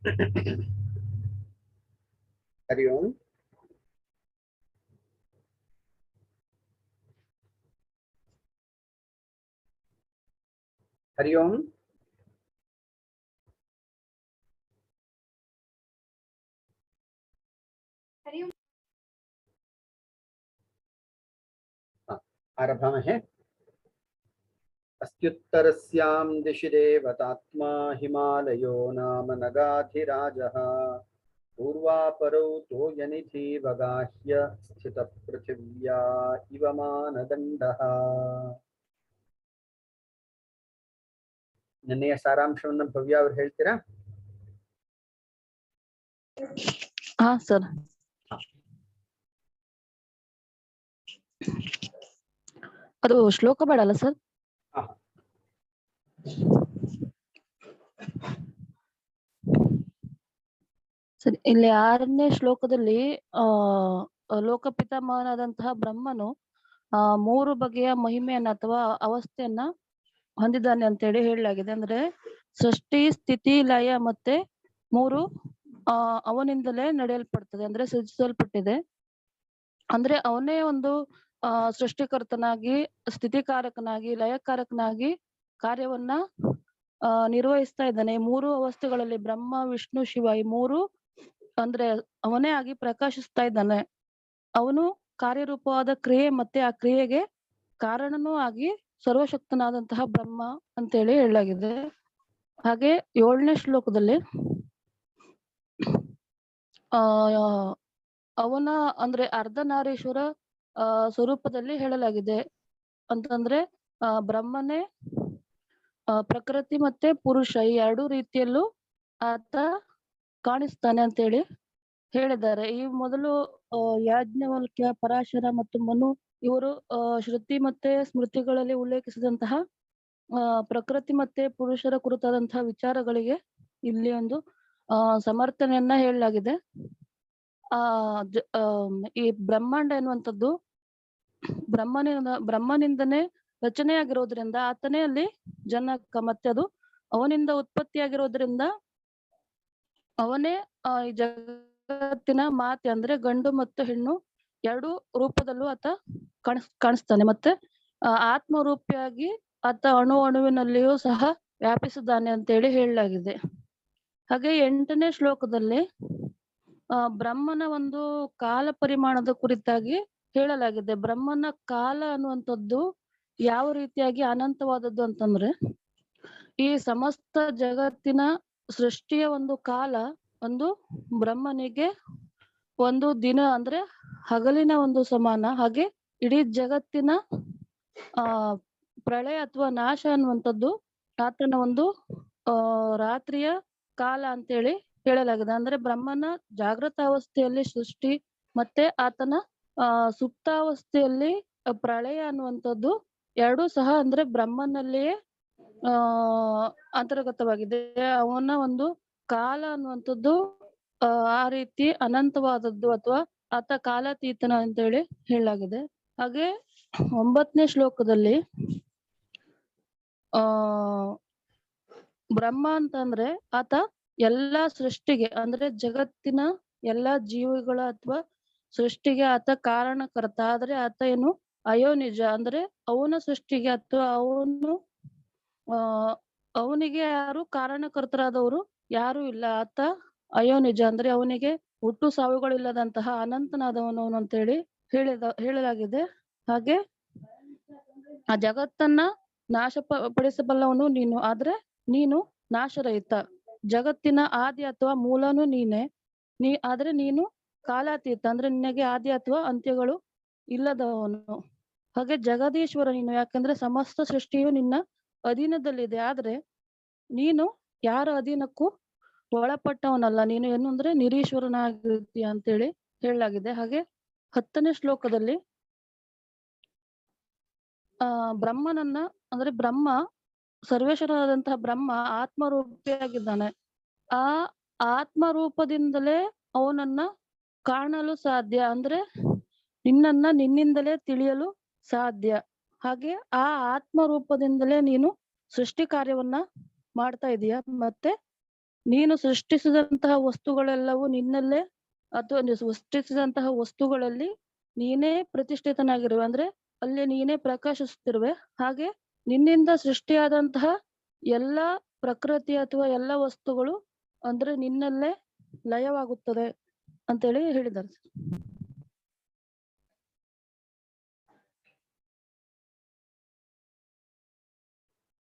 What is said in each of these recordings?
हरि ओम। हरि ओम। आरभामहे। अस्त्युत्तरस्यां दिशि देवतात्मा हिमालयो नाम नगाधिराजः पूर्वापरौ तोयनिधि वगाह्य स्थितः पृथिव्या इव मानदण्डः। ನಿನ್ನೆಯ ಸಾರಾಂಶವನ್ನು ಭವ್ಯ ಅವರು ಹೇಳ್ತೀರಾ? ಹಾ ಸರ್. ಅದು ಶ್ಲೋಕ ಬೇಡ ಅಲ್ಲ ಸರ್? ಸರಿ, ಇಲ್ಲಿ 6ನೇ ಶ್ಲೋಕದಲ್ಲಿ ಲೋಕಪಿತಾಮಹನಾದಂತಹ ಬ್ರಹ್ಮನು 3 ಬಗೆಯ ಮಹಿಮೆಯನ್ನ ಅಥವಾ ಅವಸ್ಥೆಯನ್ನ ಹೊಂದಿದ್ದಾನೆ ಅಂತ ಹೇಳಿ ಹೇಳಲಾಗಿದೆ. ಅಂದ್ರೆ ಸೃಷ್ಟಿ, ಸ್ಥಿತಿ, ಲಯ ಮತ್ತೆ 3 ಅವನಿಂದಲೇ ನಡೆಯಲ್ಪಡ್ತದೆ, ಅಂದ್ರೆ ಸೃಜಿಸಲ್ಪಟ್ಟಿದೆ. ಅಂದ್ರೆ ಅವನೇ ಒಂದು ಸೃಷ್ಟಿಕರ್ತನಾಗಿ, ಸ್ಥಿತಿಕಾರಕನಾಗಿ, ಲಯಕಾರಕನಾಗಿ ಕಾರ್ಯವನ್ನ ನಿರ್ವಹಿಸ್ತಾ ಇದ್ದಾನೆ. ಈ 3 ಅವಸ್ಥೆಗಳಲ್ಲಿ ಬ್ರಹ್ಮ, ವಿಷ್ಣು, ಶಿವ ಈ 3 ಅಂದ್ರೆ ಅವನೇ ಆಗಿ ಪ್ರಕಾಶಿಸ್ತಾ ಇದ್ದಾನೆ. ಅವನು ಕಾರ್ಯರೂಪವಾದ ಕ್ರಿಯೆ ಮತ್ತೆ ಆ ಕ್ರಿಯೆಗೆ ಕಾರಣನೂ ಆಗಿ ಸರ್ವಶಕ್ತನಾದಂತಹ ಬ್ರಹ್ಮ ಅಂತೇಳಿ ಹೇಳಲಾಗಿದೆ. ಹಾಗೆ 7ನೇ ಶ್ಲೋಕದಲ್ಲಿ ಅವನ ಅಂದ್ರೆ ಅರ್ಧನಾರೀಶ್ವರ ಸ್ವರೂಪದಲ್ಲಿ ಹೇಳಲಾಗಿದೆ. ಅಂತಂದ್ರೆ ಬ್ರಹ್ಮನೇ ಪ್ರಕೃತಿ ಮತ್ತೆ ಪುರುಷ ಈ 2 ರೀತಿಯಲ್ಲೂ ಆತ ಕಾಣಿಸ್ತಾನೆ ಅಂತೇಳಿ ಹೇಳಿದ್ದಾರೆ. ಈ ಮೊದಲು ಯಾಜ್ಞವಲ್ಕ್ಯ, ಪರಾಶರ ಮತ್ತು ಮನು ಇವರು ಶ್ರುತಿ ಮತ್ತೆ ಸ್ಮೃತಿಗಳಲ್ಲಿ ಉಲ್ಲೇಖಿಸಿದಂತಹ ಪ್ರಕೃತಿ ಮತ್ತೆ ಪುರುಷರ ಕುರಿತಾದಂತಹ ವಿಚಾರಗಳಿಗೆ ಇಲ್ಲಿ ಒಂದು ಸಮರ್ಥನೆಯನ್ನ ಹೇಳಲಾಗಿದೆ. ಈ ಬ್ರಹ್ಮಾಂಡ ಎನ್ನುವಂಥದ್ದು ಬ್ರಹ್ಮನಿಂದನೇ ರಚನೆಯಾಗಿರೋದ್ರಿಂದ ಆತನೇ ಅಲ್ಲಿ ಜನಕ, ಮತ್ತೆ ಅದು ಅವನಿಂದ ಉತ್ಪತ್ತಿಯಾಗಿರೋದ್ರಿಂದ ಅವನೇ ಈ ಜಗತ್ತಿನ ಮಾತೆ, ಅಂದ್ರೆ ಗಂಡು ಮತ್ತು ಹೆಣ್ಣು 2 ರೂಪದಲ್ಲೂ ಆತ ಕಾಣಿಸ್ತಾನೆ. ಮತ್ತೆ ಆತ್ಮರೂಪಿಯಾಗಿ ಆತ ಅಣುವಿನಲ್ಲಿಯೂ ಸಹ ವ್ಯಾಪಿಸಿದ್ದಾನೆ ಅಂತೇಳಿ ಹೇಳಲಾಗಿದೆ. ಹಾಗೆ 8ನೇ ಶ್ಲೋಕದಲ್ಲಿ ಬ್ರಹ್ಮನ ಒಂದು ಕಾಲ ಪರಿಮಾಣದ ಕುರಿತಾಗಿ ಹೇಳಲಾಗಿದೆ. ಬ್ರಹ್ಮನ ಕಾಲ ಅನ್ನುವಂಥದ್ದು ಯಾವ ರೀತಿಯಾಗಿ ಅನಂತವಾದದ್ದು ಅಂತಂದ್ರೆ, ಈ ಸಮಸ್ತ ಜಗತ್ತಿನ ಸೃಷ್ಟಿಯ ಒಂದು ಕಾಲ ಒಂದು ಬ್ರಹ್ಮನಿಗೆ ಒಂದು ದಿನ ಅಂದ್ರೆ ಹಗಲಿನ ಒಂದು ಸಮಾನ. ಹಾಗೆ ಇಡೀ ಜಗತ್ತಿನ ಪ್ರಳಯ ಅಥವಾ ನಾಶ ಅನ್ನುವಂಥದ್ದು ಆತನ ಒಂದು ರಾತ್ರಿಯ ಕಾಲ ಅಂತೇಳಿ ಹೇಳಲಾಗಿದೆ. ಅಂದ್ರೆ ಬ್ರಹ್ಮನ ಜಾಗೃತ ಅವಸ್ಥೆಯಲ್ಲಿ ಸೃಷ್ಟಿ ಮತ್ತೆ ಆತನ ಸುಪ್ತಾವಸ್ಥೆಯಲ್ಲಿ ಪ್ರಳಯ ಅನ್ನುವಂಥದ್ದು 2 ಸಹ ಅಂದ್ರೆ ಬ್ರಹ್ಮನಲ್ಲಿಯೇ ಅಂತರ್ಗತವಾಗಿದೆ. ಅವನ ಒಂದು ಕಾಲ ಅನ್ನುವಂಥದ್ದು ಆ ರೀತಿ ಅನಂತವಾದದ್ದು ಅಥವಾ ಆತ ಕಾಲಾತೀತನ ಅಂತೇಳಿ ಹೇಳಲಾಗಿದೆ. ಹಾಗೆ 9ನೇ ಶ್ಲೋಕದಲ್ಲಿ ಬ್ರಹ್ಮ ಅಂತಂದ್ರೆ ಆತ ಎಲ್ಲಾ ಸೃಷ್ಟಿಗೆ ಅಂದ್ರೆ ಜಗತ್ತಿನ ಎಲ್ಲಾ ಜೀವಿಗಳ ಅಥವಾ ಸೃಷ್ಟಿಗೆ ಆತ ಕಾರಣಕರ್ತ. ಆದ್ರೆ ಆತ ಏನು ಅಯೋನಿಜ, ಅಂದ್ರೆ ಅವನ ಸೃಷ್ಟಿಗೆ ಅಥವಾ ಅವನಿಗೆ ಯಾರು ಕಾರಣಕರ್ತರಾದವರು ಯಾರು ಇಲ್ಲ. ಆತ ಅಯೋನಿಜ, ಅಂದ್ರೆ ಅವನಿಗೆ ಹುಟ್ಟು ಸಾವುಗಳಿಲ್ಲದಂತಹ ಅನಂತನಾದವನು ಅಂತೇಳಿ ಹೇಳಲಾಗಿದೆ. ಹಾಗೆ ಆ ಜಗತ್ತನ್ನ ಪಡಿಸಬಲ್ಲವನು ನೀನು, ಆದ್ರೆ ನೀನು ನಾಶರಹಿತ. ಜಗತ್ತಿನ ಆದಿ ಅಥವಾ ಮೂಲನು ನೀನೆ, ಆದ್ರೆ ನೀನು ಕಾಲಾತೀತ, ಅಂದ್ರೆ ನಿನಗೆ ಆದಿ ಅಥವಾ ಅಂತ್ಯಗಳು ಇಲ್ಲದವನು. ಹಾಗೆ ಜಗದೀಶ್ವರ ನೀನು, ಯಾಕಂದ್ರೆ ಸಮಸ್ತ ಸೃಷ್ಟಿಯು ನಿನ್ನ ಅಧೀನದಲ್ಲಿದೆ. ಆದ್ರೆ ನೀನು ಯಾರ ಅಧೀನಕ್ಕೂ ಒಳಪಟ್ಟವನಲ್ಲ. ನೀನು ಏನು ಅಂದ್ರೆ ನಿರೀಶ್ವರನಾಗಿರ್ತೀಯ ಅಂತೇಳಿ ಹೇಳಲಾಗಿದೆ. ಹಾಗೆ 10ನೇ ಶ್ಲೋಕದಲ್ಲಿ ಬ್ರಹ್ಮನನ್ನ ಅಂದ್ರೆ ಬ್ರಹ್ಮ ಸರ್ವೇಶ್ವರನಾದಂತಹ ಬ್ರಹ್ಮ ಆತ್ಮರೂಪಿಯಾಗಿದ್ದಾನೆ. ಆ ಆತ್ಮರೂಪದಿಂದಲೇ ಅವನನ್ನ ಕಾಣಲು ಸಾಧ್ಯ, ಅಂದ್ರೆ ನಿನ್ನಿಂದಲೇ ತಿಳಿಯಲು ಸಾಧ್ಯ. ಹಾಗೆ ಆ ಆತ್ಮರೂಪದಿಂದಲೇ ನೀನು ಸೃಷ್ಟಿ ಕಾರ್ಯವನ್ನ ಮಾಡ್ತಾ ಇದೀಯ. ಮತ್ತೆ ನೀನು ಸೃಷ್ಟಿಸಿದಂತಹ ವಸ್ತುಗಳೆಲ್ಲವೂ ನಿನ್ನಲ್ಲೇ ಅಥವಾ ನೀನು ಸೃಷ್ಟಿಸಿದಂತಹ ವಸ್ತುಗಳಲ್ಲಿ ನೀನೇ ಪ್ರತಿಷ್ಠಿತನಾಗಿರುವೆ, ಅಂದ್ರೆ ಅಲ್ಲಿ ನೀನೇ ಪ್ರಕಾಶಿಸುತ್ತಿರುವೆ. ಹಾಗೆ ನಿನ್ನಿಂದ ಸೃಷ್ಟಿಯಾದಂತಹ ಎಲ್ಲ ಪ್ರಕೃತಿ ಅಥವಾ ಎಲ್ಲ ವಸ್ತುಗಳು ಅಂದ್ರೆ ನಿನ್ನಲ್ಲೇ ಲಯವಾಗುತ್ತದೆ ಅಂತೇಳಿ ಹೇಳಿದ್ದಾರೆ.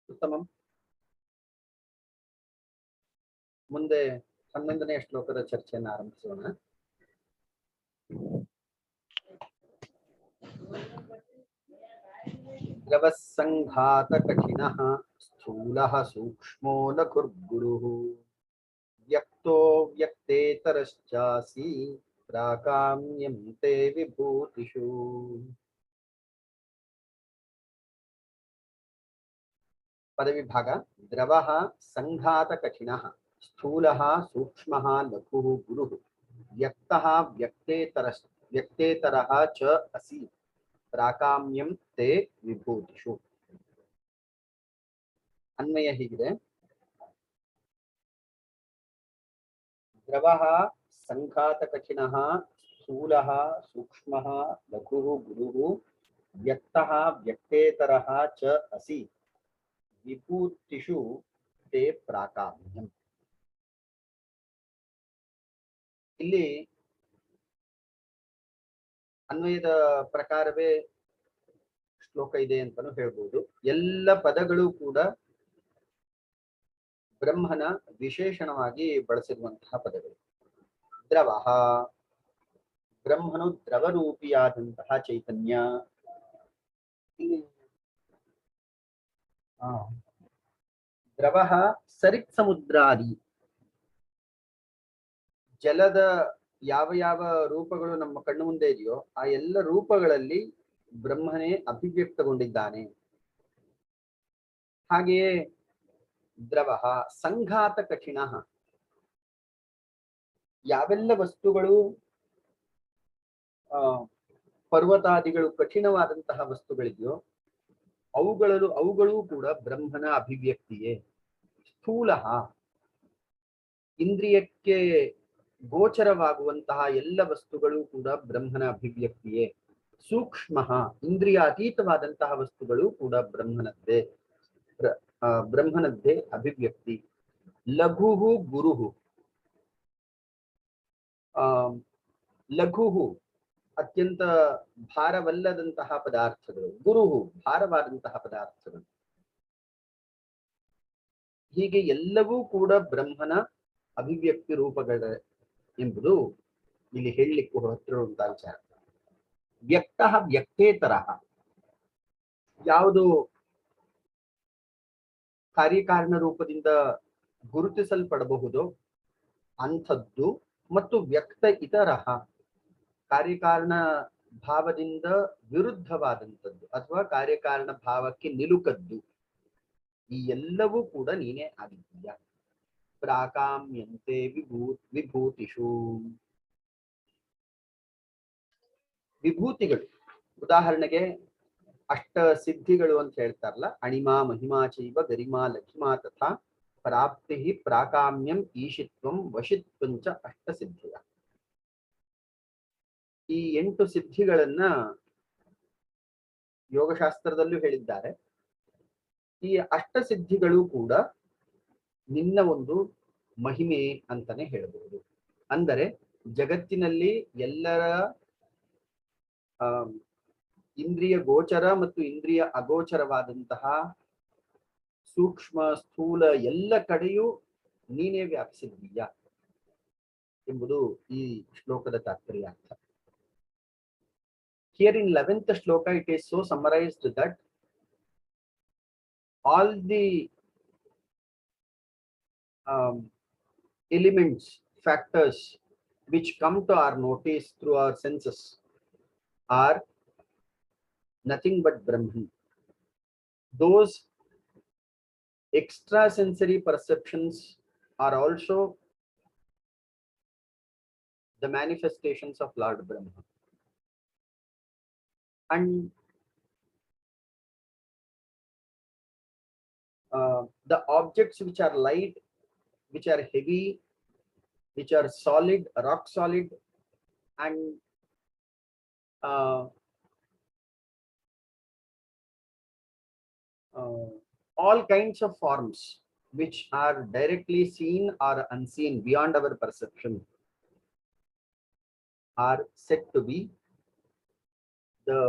ಉತ್ತಮಂ. ಮುಂದೆ 11ನೇ ಶ್ಲೋಕದ ಚರ್ಚೆಯನ್ನು ಆರಂಭಿಸೋಣ. ದ್ರವಸಂಘಾತ ಕಠಿಣಃ ಸ್ಥೂಲಃ ಸೂಕ್ಷ್ಮೋ ಲಘುರ್ಗುರುಃ ವ್ಯಕ್ತೋ ವ್ಯಕ್ತೇತರಶ್ಚಾಸಿ ಪ್ರಾಕಾಮ್ಯಂ ತೇ ವಿಭೂತಿಷು. ಪದವಿಭಾಗ. ದ್ರವಃ ಸಂಘಾತ ಕಠಿಣಃ ಸ್ಥೂಲಃ ಸೂಕ್ಷ್ಮಃ ಲಘುಃ ಗುರುಃ ವ್ಯಕ್ತಃ ವ್ಯಕ್ತೇತರಃ ಚ ಅಸಿ ಪ್ರಾಕಾಮ್ಯಂ ತೇ ವಿಭೂತಿಷು. ಅನ್ವಯ ಹೀಗಿದೆ. ದ್ರವಃ ಸಂಘಾತ ಕಠಿಣಃ ಸ್ಥೂಲಃ ಸೂಕ್ಷ್ಮಃ ಲಘುಃ ಗುರುಃ ವ್ಯಕ್ತಃ ವ್ಯಕ್ತೇತರಃ ಚ ಅಸಿ ವಿಭೂತಿಷು ತೇ ಪ್ರಾಕಾಮ್ಯಂ. ಇಲ್ಲಿ ಅನ್ವಯದ ಪ್ರಕಾರವೇ ಶ್ಲೋಕ ಇದೆ ಅಂತಾನು ಹೇಳ್ಬೋದು. ಎಲ್ಲ ಪದಗಳು ಕೂಡ ಬ್ರಹ್ಮನ ವಿಶೇಷಣವಾಗಿ ಬಳಸಿರುವಂತಹ ಪದಗಳು. ದ್ರವಃ, ಬ್ರಹ್ಮನು ದ್ರವರೂಪಿಯಾದಂತಹ ಚೈತನ್ಯ. ದ್ರವಃ ಸರಿತ್ ಸಮುದ್ರಾದಿ, ಜಲದ ಯಾವ ಯಾವ ರೂಪಗಳು ನಮ್ಮ ಕಣ್ಣು ಮುಂದೆ ಇದೆಯೋ ಆ ಎಲ್ಲ ರೂಪಗಳಲ್ಲಿ ಬ್ರಹ್ಮನೇ ಅಭಿವ್ಯಕ್ತಗೊಂಡಿದ್ದಾನೆ. ಹಾಗೆಯೇ ದ್ರವಃ ಸಂಘಾತ ಕಠಿಣಃ, ಯಾವೆಲ್ಲ ವಸ್ತುಗಳು ಪರ್ವತಾದಿಗಳು ಕಠಿಣವಾದಂತಹ ವಸ್ತುಗಳಿದೆಯೋ ಅವುಗಳು ಕೂಡ ಬ್ರಹ್ಮನ ಅಭಿವ್ಯಕ್ತಿಯೇ. ಸ್ಥೂಲಃ, ಇಂದ್ರಿಯಕ್ಕೆ ಗೋಚರವಾಗುವಂತಹ ಎಲ್ಲ ವಸ್ತುಗಳು ಕೂಡ ಬ್ರಹ್ಮನ ಅಭಿವ್ಯಕ್ತಿಯೇ. ಸೂಕ್ಷ್ಮಃ, ಇಂದ್ರಿಯಾತೀತವಾದಂತಹ ವಸ್ತುಗಳು ಕೂಡ ಬ್ರಹ್ಮನದ್ದೇ ಅಭಿವ್ಯಕ್ತಿ. ಲಘುಃ ಗುರುಃ, ಲಘುಃ ಅತ್ಯಂತ ಭಾರವಲ್ಲದಂತಹ ಪದಾರ್ಥಗಳು, ಗುರುಃ ಭಾರವಾದಂತಹ ಪದಾರ್ಥಗಳು. ಹೀಗೆ ಎಲ್ಲವೂ ಕೂಡ ಬ್ರಹ್ಮನ ಅಭಿವ್ಯಕ್ತಿ ರೂಪಗಳ ಎಂಬುದು ಇಲ್ಲಿ ಹೇಳಲಿಕ್ಕೆ ಹೊರಟಿರುವಂತಹ ವಿಚಾರ. ವ್ಯಕ್ತಃ ವ್ಯಕ್ತೇತರಃ, ಯಾವುದು ಕಾರ್ಯಕಾರಣ ರೂಪದಿಂದ ಗುರುತಿಸಲ್ಪಡಬಹುದೋ ಅಂಥದ್ದು, ಮತ್ತು ವ್ಯಕ್ತ ಇತರಃ, ಕಾರ್ಯಕಾರಣ ಭಾವದಿಂದ ವಿರುದ್ಧವಾದಂಥದ್ದು ಅಥವಾ ಕಾರ್ಯಕಾರಣ ಭಾವಕ್ಕೆ ನಿಲುಕದ್ದು. ಈ ಎಲ್ಲವೂ ಕೂಡ ನೀನೇ ಆಗಿದ್ದೀಯ. ಪ್ರಾಕಾಮ್ಯಂತೆ ವಿಭೂತಿಷು, ವಿಭೂತಿಗಳು ಉದಾಹರಣೆಗೆ ಅಷ್ಟ ಸಿದ್ಧಿಗಳು ಅಂತ ಹೇಳ್ತಾರಲ್ಲ, ಅಣಿಮಾ ಮಹಿಮಾ ಚೈವ ಗರಿಮಾ ಲಘಿಮಾ ತಥಾ ಪ್ರಾಪ್ತಿ ಪ್ರಾಕಾಮ್ಯಂ ಈಶಿತ್ವಂ ವಶಿತ್ವಂಚ ಅಷ್ಟ ಸಿದ್ಧಿಯ. ಈ 8 ಸಿದ್ಧಿಗಳನ್ನ ಯೋಗಶಾಸ್ತ್ರದಲ್ಲೂ ಹೇಳಿದ್ದಾರೆ. ಈ ಅಷ್ಟ ಸಿದ್ಧಿಗಳು ಕೂಡ ನಿನ್ನ ಒಂದು ಮಹಿಮೆ ಅಂತಾನೆ ಹೇಳಬಹುದು. ಅಂದರೆ ಜಗತ್ತಿನಲ್ಲಿ ಎಲ್ಲರ ಇಂದ್ರಿಯ ಗೋಚರ ಮತ್ತು ಇಂದ್ರಿಯ ಅಗೋಚರವಾದಂತಹ ಸೂಕ್ಷ್ಮ ಸ್ಥೂಲ ಎಲ್ಲ ಕಡೆಯೂ ನೀನೇ ವ್ಯಾಪಿಸಿದ್ದೀಯ ಎಂಬುದು ಈ ಶ್ಲೋಕದ ತಾತ್ಪರ್ಯ ಅರ್ಥ. Here in 11th shloka it is so summarized that all the elements, factors which come to our notice through our senses are nothing but Brahman. Those extrasensory perceptions are also the manifestations of Lord Brahma. And the objects which are light which are heavy, which are solid, rock solid, and uh, all kinds of forms which are directly seen or unseen beyond our perception are said to be the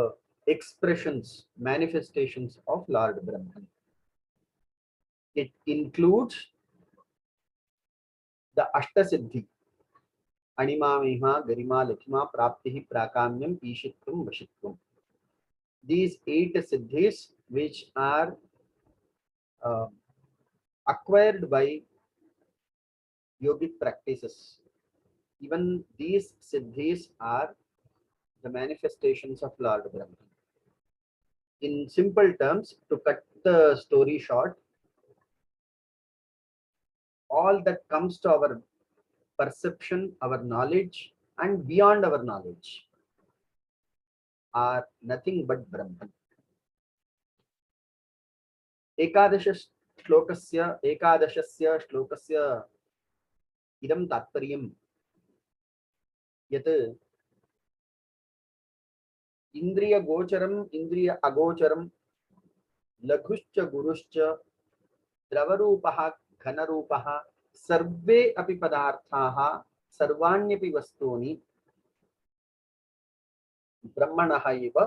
expressions, manifestations of Lord Brahman. It includes the Ashtasiddhi, Anima, Mihima, Garima, Lakhima, Praptihi, Prakamyam, Ishitvam, Vashitvam. These 8 siddhis which are uh, acquired by yogic practices. Even these siddhis are the manifestations of Lord Brahman. In simple terms, to cut the story short, all that comes to our perception, our knowledge, and beyond our knowledge are nothing but Brahman. एकादशस्य श्लोकस्य इदं तात्पर्यं यत् इंद्रिय गोचरम इंद्रिय अगोचरम लघुश्च गुरुश्च द्रवरूपः घनरूपः सर्वे अपि पदार्थाः सर्वाण्यपि वस्तूनि ब्रह्मणः एव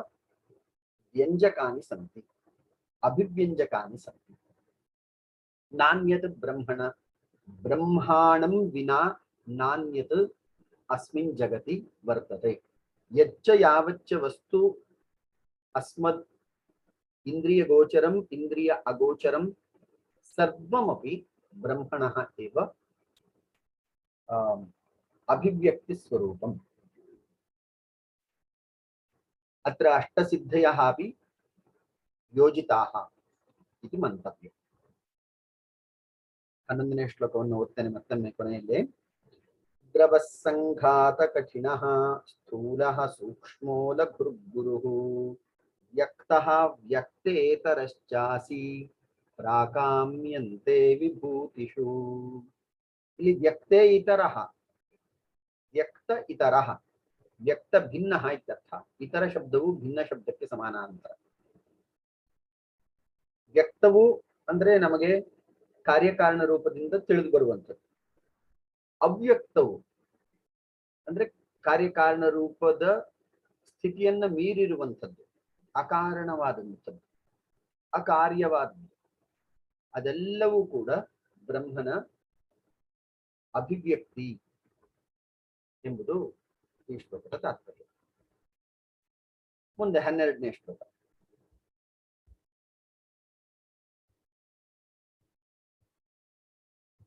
व्यञ्जकानि सन्ति, अभिव्यञ्जकानि सन्ति। नान्यत् ब्रह्मण ब्रह्माणं विना नान्यत् अस्मिन् जगति वर्तते। यच्च यावच्च वस्तु अस्मद् इंद्रिय गोचरम इंद्रिय अगोचरम सर्वमपि ब्रह्मणः एव अभिव्यक्ति स्वरूपम्। अत्र अष्टसिद्धयः अपि योजिताः इति मन्तव्यम्। 11ನೇ ಶ್ಲೋಕವನ್ನು ಓದ್ತೇನೆ ಮತ್ತೊಮ್ಮೆ ಕೊನೆಯಲ್ಲಿ। द्रवसङ्घातकठिनः स्थूलः सूक्ष्मो लघुर्गुरुः व्यक्तः व्यक्तेतरश्चासि प्राकाम्यन्ते विभूतिषु। ಇಲ್ಲಿ ವ್ಯಕ್ತೆ ಇತರಃ, ವ್ಯಕ್ತ ಇತರಃ, ವ್ಯಕ್ತ ಭಿನ್ನಃ ಇತ್ಯರ್ಥ। ಇತರ ಶಬ್ದವು ಭಿನ್ನ ಶಬ್ದಕ್ಕೆ ಸಮಾನಾಂತರ। ವ್ಯಕ್ತವು ಅಂದ್ರೆ ನಮಗೆ ಕಾರ್ಯಕಾರಣ ರೂಪದಿಂದ ತಿಳಿದು ಬರುವಂಥದ್ದು. ಅವ್ಯಕ್ತವು ಅಂದ್ರೆ ಕಾರ್ಯಕಾರಣ ರೂಪದ ಸ್ಥಿತಿಯನ್ನ ಮೀರಿರುವಂಥದ್ದು, ಅಕಾರಣವಾದಂಥದ್ದು, ಅಕಾರ್ಯವಾದದ್ದು, ಅದೆಲ್ಲವೂ ಕೂಡ ಬ್ರಹ್ಮನ ಅಭಿವ್ಯಕ್ತಿ ಎಂಬುದು ಈ ಶ್ಲೋಕದ ತಾತ್ಪರ್ಯ. ಮುಂದೆ 12ನೇ ಶ್ಲೋಕ.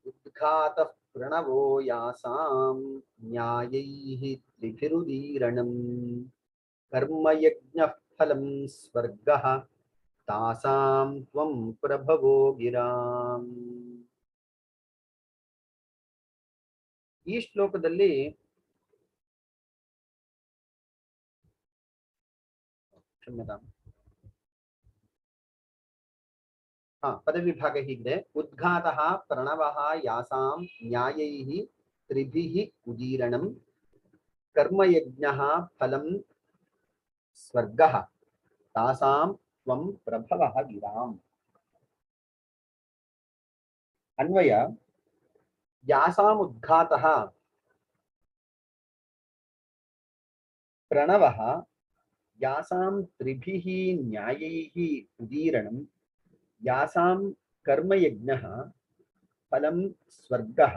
उद्घातः प्रणवो यासां न्यायैः त्रिभिरुदीरणम् कर्मयज्ञः फलं स्वर्गः तासां त्वं प्रभवो गिराम्. ಈ ಶ್ಲೋಕದಲ್ಲಿ ಪದವಿಭಾಗ ಹೀಗಿದೆ. ಉದ್ಘಾತಃ ಪ್ರಣವಃ ಯಾಸಾಂ ನ್ಯಾಯೈಃ ತ್ರಿಭಿಃ ಉದೀರಣಂ ಕರ್ಮಯಜ್ಞಃ ಫಲಂ ಸ್ವರ್ಗಃ ತಾಸಾಂ ತ್ವಂ ಪ್ರಭವಃ ಗಿರಾಂ. ಅನ್ವಯ ಯಾಸಾಂ ಉದ್ಘಾತಃ ಪ್ರಣವಃ ಯಾಸಾಂ ತ್ರಿಭಿಃ ನ್ಯಾಯೈಃ ಉದೀರಣಂ ಯಾಸಾಂ ಕರ್ಮಯಜ್ಞಃ ಫಲಂ ಸ್ವರ್ಗಃ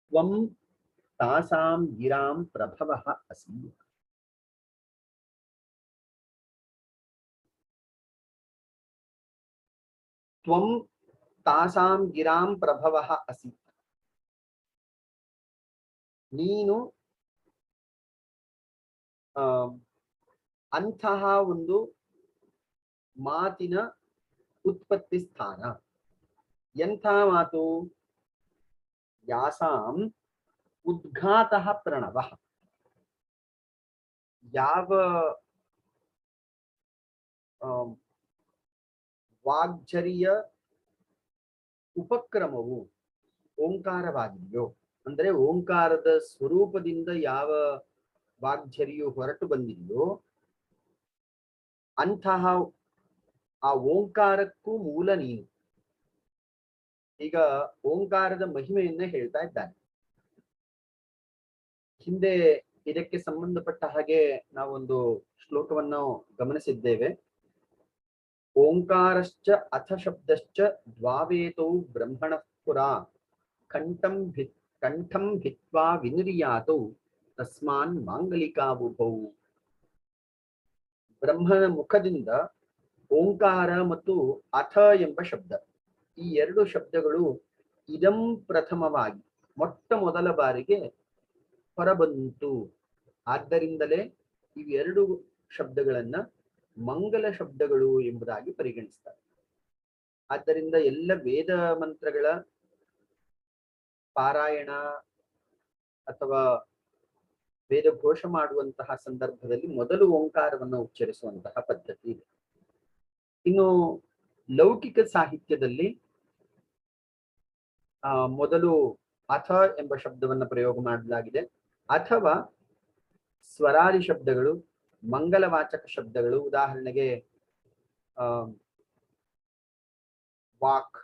ತ್ವಂ ತಾಸಾಂ ಗಿರಾಂ ಪ್ರಭವಃ ಅಸಿ. ತ್ವಂ ತಾಸಾಂ ಗಿರಾಂ ಪ್ರಭವಃ ಅಸಿ. ನೀನು ಅಂತಹ ಒಂದು ಮಾತಿನ ಉತ್ಪತ್ತಿ ಸ್ಥಾನ. ಎಂಥ ಮಾತು? ಯಾಸಾಂ ಉದ್ಘಾತಃ ಪ್ರಣವಃ. ಯಾವ ವಾಗ್ಝರಿಯ ಉಪಕ್ರಮವು ಓಂಕಾರವಾಗಿದೆಯೋ, ಅಂದ್ರೆ ಓಂಕಾರದ ಸ್ವರೂಪದಿಂದ ಯಾವ ವಾಗ್ಝರಿಯು ಹೊರಟು ಬಂದಿದೆಯೋ ಅಂತಹ ಆ ಓಂಕಾರಕ್ಕೂ ಮೂಲ ನೀನು. ಈಗ ಓಂಕಾರದ ಮಹಿಮೆಯನ್ನ ಹೇಳ್ತಾ ಇದ್ದಾನೆ. ಹಿಂದೆ ಇದಕ್ಕೆ ಸಂಬಂಧಪಟ್ಟ ಹಾಗೆ ನಾವೊಂದು ಶ್ಲೋಕವನ್ನು ಗಮನಿಸಿದ್ದೇವೆ. ಓಂಕಾರಶ್ಚ ಅಥ ಶಬ್ದಶ್ಚ ದ್ವಾವೇತೌ ಬ್ರಹ್ಮಣಃ ಪುರಾ ಕಂಠಂ ಭಿತ್ವಾ ವಿನಿರ್ಯಾತೌ ತಸ್ಮಾನ್ ಮಾಂಗಲಿಕಾವುಭೌ. ಬ್ರಹ್ಮನ ಮುಖದಿಂದ ಓಂಕಾರ ಮತ್ತು ಅಥ ಎಂಬ ಶಬ್ದ, ಈ ಎರಡು ಶಬ್ದಗಳು ಇದಂ ಪ್ರಥಮವಾಗಿ ಮೊಟ್ಟ ಮೊದಲ ಬಾರಿಗೆ ಹೊರಬಂತು. ಆದ್ದರಿಂದಲೇ ಇವೆರಡು ಶಬ್ದಗಳನ್ನ ಮಂಗಲ ಶಬ್ದಗಳು ಎಂಬುದಾಗಿ ಪರಿಗಣಿಸ್ತಾರೆ. ಆದ್ದರಿಂದ ಎಲ್ಲ ವೇದ ಮಂತ್ರಗಳ ಪಾರಾಯಣ ಅಥವಾ ವೇದ ಘೋಷ ಮಾಡುವಂತಹ ಸಂದರ್ಭದಲ್ಲಿ ಮೊದಲು ಓಂಕಾರವನ್ನು ಉಚ್ಚರಿಸುವಂತಹ ಪದ್ಧತಿ ಇದೆ. ಇನ್ನು ಲೌಕಿಕ ಸಾಹಿತ್ಯದಲ್ಲಿ ಮೊದಲು ಅಥ ಎಂಬ ಶಬ್ದವನ್ನು ಪ್ರಯೋಗ ಮಾಡಲಾಗಿದೆ, ಅಥವಾ ಸ್ವರಾದಿ ಶಬ್ದಗಳು, ಮಂಗಲವಾಚಕ ಶಬ್ದಗಳು. ಉದಾಹರಣೆಗೆ ವಾಕ್,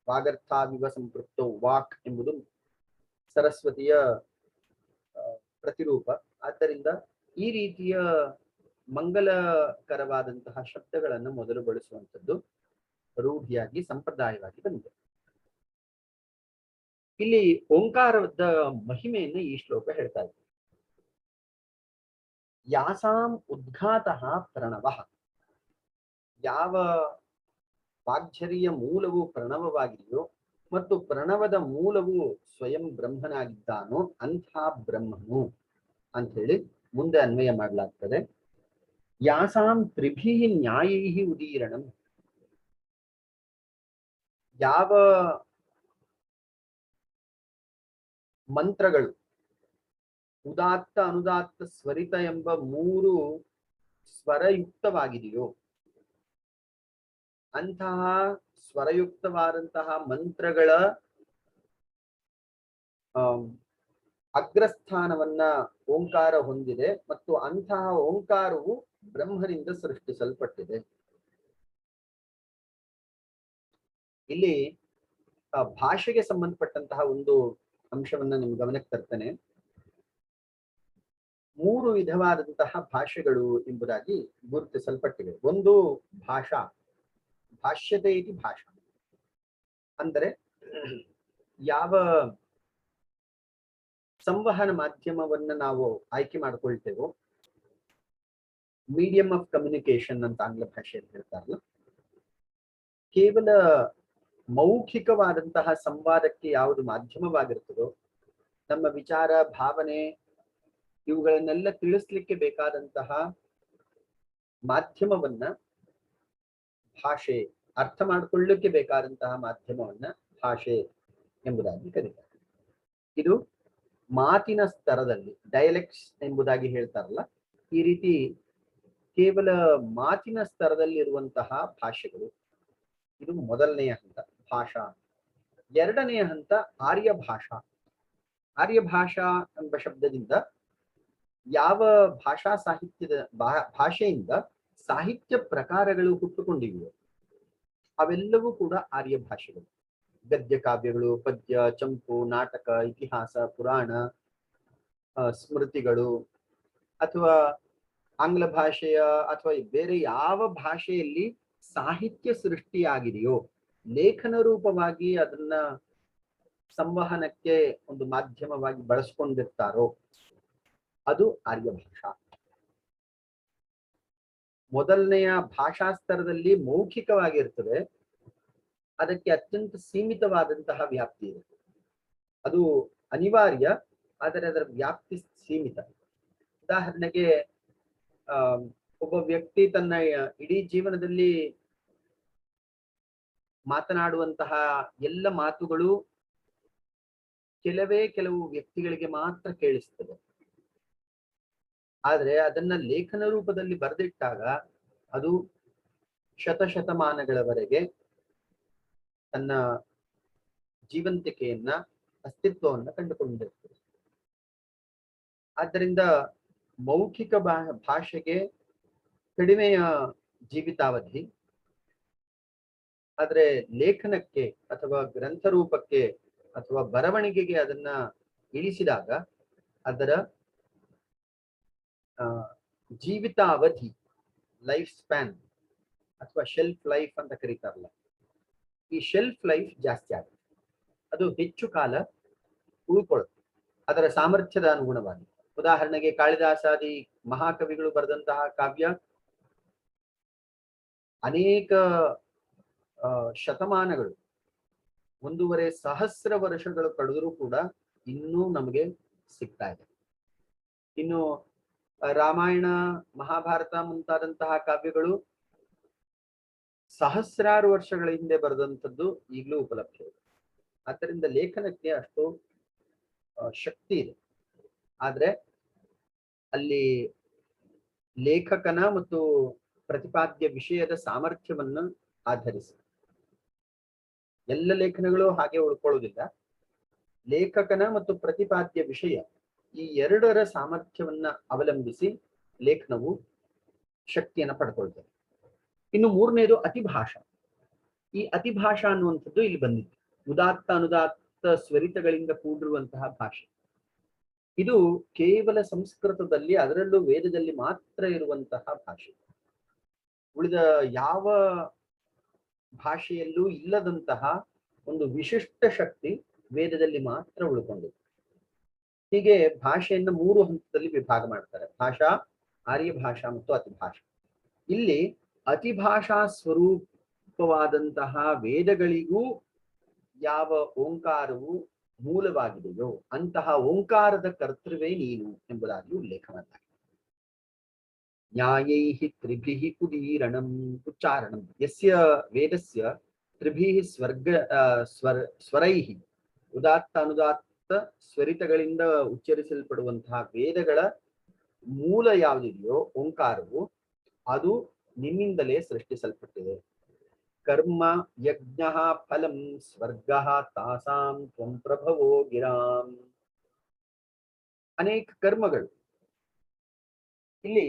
ವಾಗರ್ಥಾವಿವ ಸಂಪೃಕ್ತೋ, ವಾಕ್ ಎಂಬುದು ಸರಸ್ವತಿಯ ಪ್ರತಿರೂಪ. ಆದ್ದರಿಂದ ಈ ರೀತಿಯ ಮಂಗಲಕರವಾದಂತಹ ಶಬ್ದಗಳನ್ನು ಮೊದಲು ಬಳಸುವಂಥದ್ದು ರೂಢಿಯಾಗಿ ಸಂಪ್ರದಾಯವಾಗಿ ಬಂದಿದೆ. ಇಲ್ಲಿ ಓಂಕಾರದ ಮಹಿಮೆಯನ್ನು ಈ ಶ್ಲೋಕ ಹೇಳ್ತಾ ಇದೆ. ಯಾಸಾಂ ಉದ್ಘಾತಃ ಪ್ರಣವಃ, ಯಾವ ವಾಗ್ಝರಿಯ ಮೂಲವು ಪ್ರಣವವಾಗಿದೆಯೋ ಮತ್ತು ಪ್ರಣವದ ಮೂಲವು ಸ್ವಯಂ ಬ್ರಹ್ಮನಾಗಿದ್ದಾನೋ ಅಂಥ ಬ್ರಹ್ಮನು ಅಂತ ಹೇಳಿ ಮುಂದೆ ಅನ್ವಯ ಮಾಡಲಾಗ್ತದೆ. ಯಾಸಾಂ ತ್ರಿಭಿ ನ್ಯಾಯೈ ಉದೀರಣಂ, ಯಾವ ಮಂತ್ರಗಳು ಉದಾತ್ತ ಅನುದಾತ್ತ ಸ್ವರಿತ ಎಂಬ ಮೂರು ಸ್ವರಯುಕ್ತವಾಗಿದೆಯೋ ಅಂತಹ ಸ್ವರಯುಕ್ತವಾದಂತಹ ಮಂತ್ರಗಳ ಅಗ್ರಸ್ಥಾನವನ್ನ ಓಂಕಾರ ಹೊಂದಿದೆ ಮತ್ತು ಅಂತಹ ಓಂಕಾರವು ಬ್ರಹ್ಮನಿಂದ ಸೃಷ್ಟಿಸಲ್ಪಟ್ಟಿದೆ. ಇಲ್ಲಿ ಭಾಷೆಗೆ ಸಂಬಂಧಪಟ್ಟಂತಹ ಒಂದು ಅಂಶವನ್ನ ನಿಮ್ ಗಮನಕ್ಕೆ ತರ್ತೇನೆ. ಮೂರು ವಿಧವಾದಂತಹ ಭಾಷೆಗಳು ಎಂಬುದಾಗಿ ಗುರುತಿಸಲ್ಪಟ್ಟಿವೆ. ಒಂದು ಭಾಷಾ, ಭಾಷ್ಯತೆ ಇತಿ ಭಾಷಾ, ಅಂದರೆ ಯಾವ ಸಂವಹನ ಮಾಧ್ಯಮವನ್ನ ನಾವು ಆಯ್ಕೆ ಮಾಡಿಕೊಳ್ತೇವೋ, ಮೀಡಿಯಂ ಆಫ್ ಕಮ್ಯುನಿಕೇಶನ್ ಅಂತ ಆಂಗ್ಲ ಭಾಷೆಯಲ್ಲಿ ಹೇಳ್ತಾರಲ್ಲ, ಕೇವಲ ಮೌಖಿಕವಾದಂತಹ ಸಂವಾದಕ್ಕೆ ಯಾವುದು ಮಾಧ್ಯಮವಾಗಿರ್ತದೋ, ನಮ್ಮ ವಿಚಾರ ಭಾವನೆ ಇವುಗಳನ್ನೆಲ್ಲ ತಿಳಿಸ್ಲಿಕ್ಕೆ ಬೇಕಾದಂತಹ ಮಾಧ್ಯಮವನ್ನ ಭಾಷೆ, ಅರ್ಥ ಮಾಡಿಕೊಳ್ಳಲಿಕ್ಕೆ ಬೇಕಾದಂತಹ ಮಾಧ್ಯಮವನ್ನ ಭಾಷೆ ಎಂಬುದಾಗಿ ಕರೀತಾರೆ. ಇದು ಮಾತಿನ ಸ್ತರದಲ್ಲಿ ಡಯಲೆಕ್ಟ್ಸ್ ಎಂಬುದಾಗಿ ಹೇಳ್ತಾರಲ್ಲ, ಈ ರೀತಿ ಕೇವಲ ಮಾತಿನ ಸ್ತರದಲ್ಲಿ ಇರುವಂತಹ ಭಾಷೆಗಳು. ಇದು ಮೊದಲನೆಯ ಹಂತ ಭಾಷಾ. ಎರಡನೆಯ ಹಂತ ಆರ್ಯ ಭಾಷಾ. ಆರ್ಯ ಭಾಷಾ ಎಂಬ ಶಬ್ದದಿಂದ ಯಾವ ಭಾಷಾ ಸಾಹಿತ್ಯದ ಭಾಷೆಯಿಂದ ಸಾಹಿತ್ಯ ಪ್ರಕಾರಗಳು ಹುಟ್ಟುಕೊಂಡಿವೆಯೋ ಅವೆಲ್ಲವೂ ಕೂಡ ಆರ್ಯ ಭಾಷೆಗಳು. ಗದ್ಯ ಕಾವ್ಯಗಳು, ಪದ್ಯ, ಚಂಪು, ನಾಟಕ, ಇತಿಹಾಸ, ಪುರಾಣ, ಸ್ಮೃತಿಗಳು, ಅಥವಾ ಆಂಗ್ಲ ಭಾಷೆಯ ಅಥವಾ ಬೇರೆ ಯಾವ ಭಾಷೆಯಲ್ಲಿ ಸಾಹಿತ್ಯ ಸೃಷ್ಟಿಯಾಗಿದೆಯೋ, ಲೇಖನ ರೂಪವಾಗಿ ಅದನ್ನ ಸಂವಹನಕ್ಕೆ ಒಂದು ಮಾಧ್ಯಮವಾಗಿ ಬಳಸ್ಕೊಂಡಿರ್ತಾರೋ ಅದು ಆರ್ಯ ಭಾಷಾ. ಮೊದಲನೆಯ ಭಾಷಾ ಸ್ತರದಲ್ಲಿ ಮೌಖಿಕವಾಗಿರ್ತದೆ, ಅದಕ್ಕೆ ಅತ್ಯಂತ ಸೀಮಿತವಾದಂತಹ ವ್ಯಾಪ್ತಿ ಇದೆ. ಅದು ಅನಿವಾರ್ಯ, ಆದರೆ ಅದರ ವ್ಯಾಪ್ತಿ ಸೀಮಿತ. ಉದಾಹರಣೆಗೆ ಒಬ್ಬ ವ್ಯಕ್ತಿ ತನ್ನ ಇಡೀ ಜೀವನದಲ್ಲಿ ಮಾತನಾಡುವಂತಹ ಎಲ್ಲ ಮಾತುಗಳು ಕೆಲವು ವ್ಯಕ್ತಿಗಳಿಗೆ ಮಾತ್ರ ಕೇಳಿಸ್ತದೆ. ಆದ್ರೆ ಅದನ್ನ ಲೇಖನ ರೂಪದಲ್ಲಿ ಬರೆದಿಟ್ಟಾಗ ಅದು ಶತಶತಮಾನಗಳವರೆಗೆ ತನ್ನ ಜೀವಂತಿಕೆಯನ್ನ ಅಸ್ತಿತ್ವವನ್ನ ಕಂಡುಕೊಂಡಿರ್ತದೆ. ಆದ್ದರಿಂದ ಮೌಖಿಕ ಭಾಷೆಗೆ ಕಡಿಮೆಯ ಜೀವಿತಾವಧಿ, ಆದ್ರೆ ಲೇಖನಕ್ಕೆ ಅಥವಾ ಗ್ರಂಥ ರೂಪಕ್ಕೆ ಅಥವಾ ಬರವಣಿಗೆಗೆ ಅದನ್ನ ಇಳಿಸಿದಾಗ ಅದರ ಜೀವಿತಾವಧಿ, ಲೈಫ್ ಸ್ಪ್ಯಾನ್ ಅಥವಾ ಶೆಲ್ಫ್ ಲೈಫ್ ಅಂತ ಕರೀತಾರಲ್ಲ, ಈ ಶೆಲ್ಫ್ ಲೈಫ್ ಜಾಸ್ತಿ ಆಗುತ್ತೆ, ಅದು ಹೆಚ್ಚು ಕಾಲ ಉಳ್ಕೊಳ್ಳುತ್ತೆ ಅದರ ಸಾಮರ್ಥ್ಯದ ಅನುಗುಣವಾಗಿ. ಉದಾಹರಣೆಗೆ ಕಾಳಿದಾಸಾದಿ ಮಹಾಕವಿಗಳು ಬರೆದಂತಹ ಕಾವ್ಯ ಅನೇಕ ಶತಮಾನಗಳು, 1.5 ಸಹಸ್ರ ವರ್ಷಗಳು ಕಳೆದರೂ ಕೂಡ ಇನ್ನೂ ನಮಗೆ ಸಿಗ್ತಾ ಇದೆ. ಇನ್ನು ರಾಮಾಯಣ, ಮಹಾಭಾರತ ಮುಂತಾದಂತಹ ಕಾವ್ಯಗಳು ಸಹಸ್ರಾರು ವರ್ಷಗಳ ಹಿಂದೆ ಬರೆದಂಥದ್ದು ಈಗಲೂ ಉಪಲಬ್ಧ ಇದೆ. ಆದ್ದರಿಂದ ಲೇಖನಕ್ಕೆ ಅಷ್ಟು ಶಕ್ತಿ ಇದೆ. ಆದ್ರೆ ಅಲ್ಲಿ ಲೇಖಕನ ಮತ್ತು ಪ್ರತಿಪಾದ್ಯ ವಿಷಯದ ಸಾಮರ್ಥ್ಯವನ್ನು ಆಧರಿಸಿ ಎಲ್ಲ ಲೇಖನಗಳು ಹಾಗೆ ಉಳ್ಕೊಳ್ಳುವುದಿಲ್ಲ. ಲೇಖಕನ ಮತ್ತು ಪ್ರತಿಪಾದ್ಯ ವಿಷಯ ಈ ಎರಡರ ಸಾಮರ್ಥ್ಯವನ್ನ ಅವಲಂಬಿಸಿ ಲೇಖನವು ಶಕ್ತಿಯನ್ನು ಪಡ್ಕೊಳ್ತದೆ. ಇನ್ನು ಮೂರನೇದು ಅತಿಭಾಷಾ. ಈ ಅತಿಭಾಷಾ ಅನ್ನುವಂಥದ್ದು ಇಲ್ಲಿ ಬಂದಿತ್ತು. ಉದಾತ್ತ ಅನುದಾತ್ತ ಸ್ವರಿತಗಳಿಂದ ಕೂಡಿರುವಂತಹ ಭಾಷೆ. ಇದು ಕೇವಲ ಸಂಸ್ಕೃತದಲ್ಲಿ, ಅದರಲ್ಲೂ ವೇದದಲ್ಲಿ ಮಾತ್ರ ಇರುವಂತಹ ಭಾಷೆ. ಉಳಿದ ಯಾವ ಭಾಷೆಯಲ್ಲೂ ಇಲ್ಲದಂತಹ ಒಂದು ವಿಶಿಷ್ಟ ಶಕ್ತಿ ವೇದದಲ್ಲಿ ಮಾತ್ರ ಉಳ್ಕೊಂಡಿದೆ. ಹೀಗೆ ಭಾಷೆಯನ್ನು 3 ಹಂತದಲ್ಲಿ ವಿಭಾಗ ಮಾಡ್ತಾರೆ: ಭಾಷಾ, ಆರ್ಯ ಭಾಷಾ ಮತ್ತು ಅತಿಭಾಷಾ. ಇಲ್ಲಿ ಅತಿಭಾಷಾ ಸ್ವರೂಪವಾದಂತಹ ವೇದಗಳಿಗೂ ಯಾವ ಓಂಕಾರವು ಮೂಲವಾಗಿದೆಯೋ ಅಂತಹ ಓಂಕಾರದ ಕರ್ತೃವೇ ನೀನು ಎಂಬುದಾಗಿ ಉಲ್ಲೇಖ ಮಾಡಲಾಗಿದೆ. ನ್ಯಾಯೈಃ ತ್ರಿಭಿಃ ಉದೀರಣಂ ಉಚ್ಚಾರಣಂ ಯಸ್ಯ ವೇದಸ್ಯ ತ್ರಿಭಿಃ ಸ್ವರೈಃ ಉದಾತ್ತ ಅನುದಾತ್ತ ಸ್ವರಿತಗಳಿಂದ ಉಚ್ಚರಿಸಲ್ಪಡುವಂತಹ ವೇದಗಳ ಮೂಲ ಯಾವುದಿದೆಯೋ ಓಂಕಾರವು, ಅದು ನಿನ್ನಿಂದಲೇ ಸೃಷ್ಟಿಸಲ್ಪಟ್ಟಿದೆ. ಕರ್ಮ ಯಜ್ಞ ಫಲಂ ಸ್ವರ್ಗ ತಾಸಾಂ ತ್ವಂ ಪ್ರಭವೋ ಗಿರಾಂ. ಅನೇಕ ಕರ್ಮಗಳು, ಇಲ್ಲಿ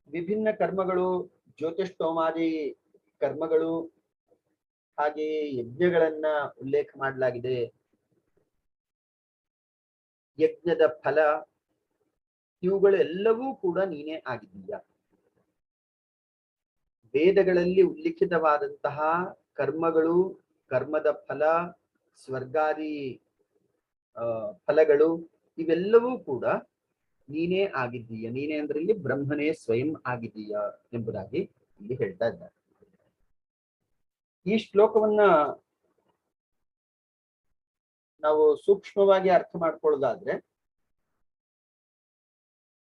ವಿಭಿನ್ನ ಕರ್ಮಗಳು, ಜ್ಯೋತಿಷ್ಠೋಮಾದಿ ಕರ್ಮಗಳು, ಹಾಗೆಯೇ ಯಜ್ಞಗಳನ್ನ ಉಲ್ಲೇಖ ಮಾಡಲಾಗಿದೆ. ಯಜ್ಞದ ಫಲ, ಇವುಗಳೆಲ್ಲವೂ ಕೂಡ ನೀನೇ ಆಗಿದ್ದೀಯ. ವೇದಗಳಲ್ಲಿ ಉಲ್ಲಿಖಿತವಾದಂತಹ ಕರ್ಮಗಳು, ಕರ್ಮದ ಫಲ, ಸ್ವರ್ಗಾದಿ ಫಲಗಳು, ಇವೆಲ್ಲವೂ ಕೂಡ ನೀನೇ ಆಗಿದ್ದೀಯ. ನೀನೇ ಅಂದ್ರೆ ಇಲ್ಲಿ ಬ್ರಹ್ಮನೇ ಸ್ವಯಂ ಆಗಿದ್ದೀಯ ಎಂಬುದಾಗಿ ಇಲ್ಲಿ ಹೇಳ್ತಾ ಇದ್ದಾರೆ. ಈ ಶ್ಲೋಕವನ್ನ ನಾವು ಸೂಕ್ಷ್ಮವಾಗಿ ಅರ್ಥ ಮಾಡ್ಕೊಳ್ಳೋದಾದ್ರೆ,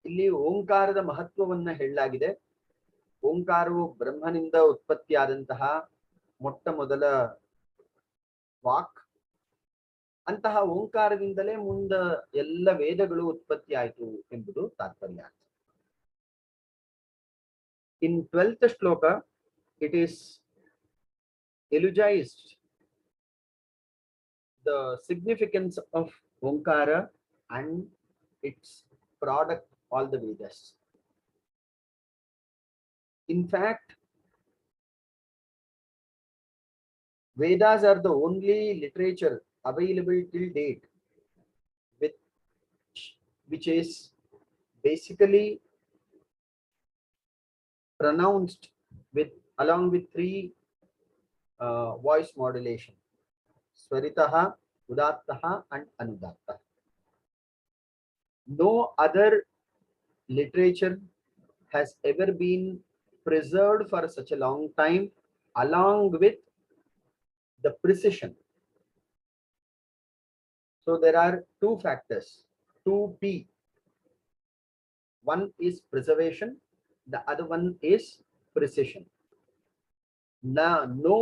ಇಲ್ಲಿ ಓಂಕಾರದ ಮಹತ್ವವನ್ನ ಹೇಳಲಾಗಿದೆ. ಓಂಕಾರವು ಬ್ರಹ್ಮನಿಂದ ಉತ್ಪತ್ತಿಯಾದಂತಹ ಮೊಟ್ಟ ಮೊದಲ ವಾಕ್. ಅಂತಹ ಓಂಕಾರದಿಂದಲೇ ಮುಂದ ಎಲ್ಲ ವೇದಗಳು ಉತ್ಪತ್ತಿ ಆಯಿತು ಎಂಬುದು ತಾತ್ಪರ್ಯ. ಇನ್ 12th ಶ್ಲೋಕ it is eulogized the significance of Omkara and its product, all the Vedas. In fact, Vedas are the only literature available till date which is basically pronounced along with 3 voice modulation: Swaritaha, Udattaha and Anudattaha. No other literature has ever been preserved for such a long time along with the precision. So there are 2 factors, 2P. One is preservation, the other one is precision. Now, no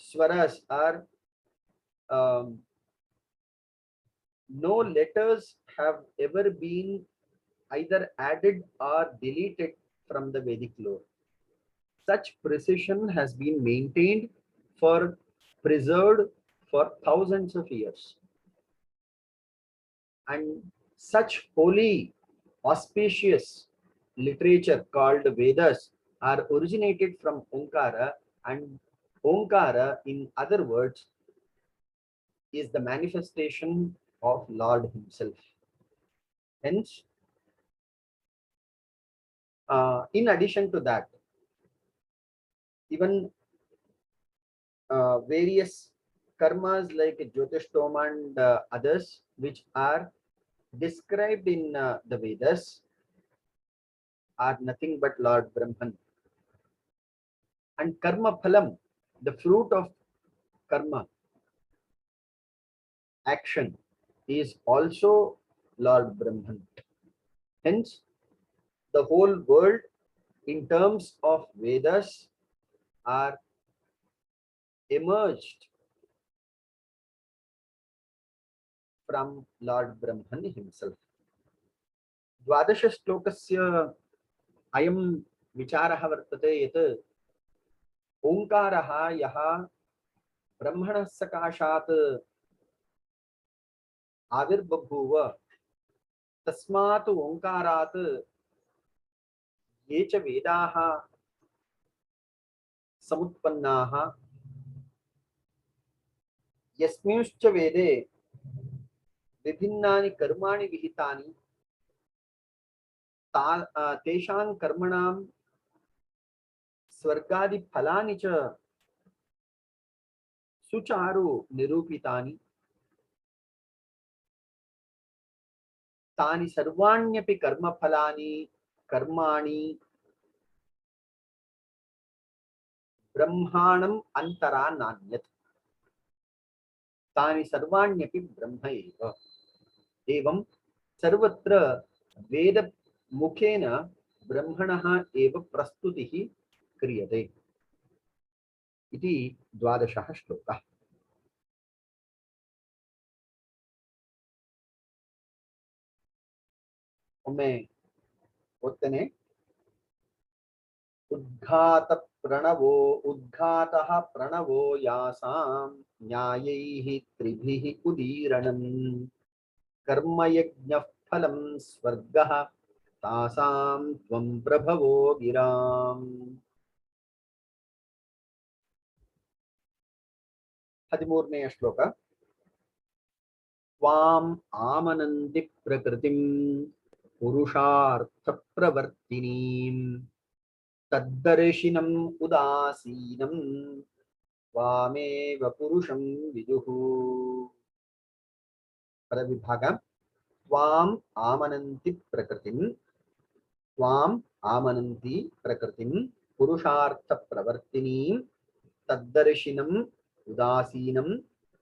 swaras are no letters have ever been either added or deleted from the Vedic lore. Such precision has been maintained for preserved for thousands of years. And such holy, auspicious literature called Vedas are originated from Omkara, and Omkara, in other words, is the manifestation of Lord Himself. Hence, in addition to that, even various karmas like Jyotishthoma and others, which are described in the Vedas, are nothing but Lord Brahman. And karma phalam, the fruit of karma, action, is also Lord Brahman. Hence, the whole world, in terms of Vedas, are emerged from Lord Brahman himself. द्वादश श्लोकस्य अयं विचारः वर्तते यत् ओंकारः यः ब्रह्मणः सकाशात् आविर्बभूव तस्मात् ओंकारात् ये च वेदाः समुत्पन्नाः यस्मिंश्च वेदे विभिन्नानि कर्माणि विहितानि तेषां कर्मणां स्वर्गादि फलानि च सुचारु निरूपितानि तानि सर्वाण्यपि कर्मफलानि कर्माणि ब्रह्माणम् अंतरा नान्यत् तानि सर्वाण्यपि ब्रह्म एव। एवं सर्वत्र वेद मुखेन ब्रह्मणः एव प्रस्तुतिः क्रियते इति द्वादशः श्लोकः। ಒಮ್ಮೆ ಓದ್ತೇನೆ। उद्घातः प्रणवो यासां न्यायैः त्रिभिः उदीरणं कर्मयज्ञः फलं स्वर्गः तासां त्वं प्रभवो गिराम्। 13ನೇ ಶ್ಲೋಕ। त्वाम् आमनन्ति प्रकृतिं पुरुषार्थ प्रवर्तिनीं तद्दर्शिनम् उदासीनं त्वामेव पुरुषं विदुः। पदविभाग। त्वाम् आमनन्ति प्रकृतिं, त्वाम् आमनन्ति प्रकृतिं पुरुषार्थ प्रवर्तिनीं तद्दर्शिनम् उदासीनं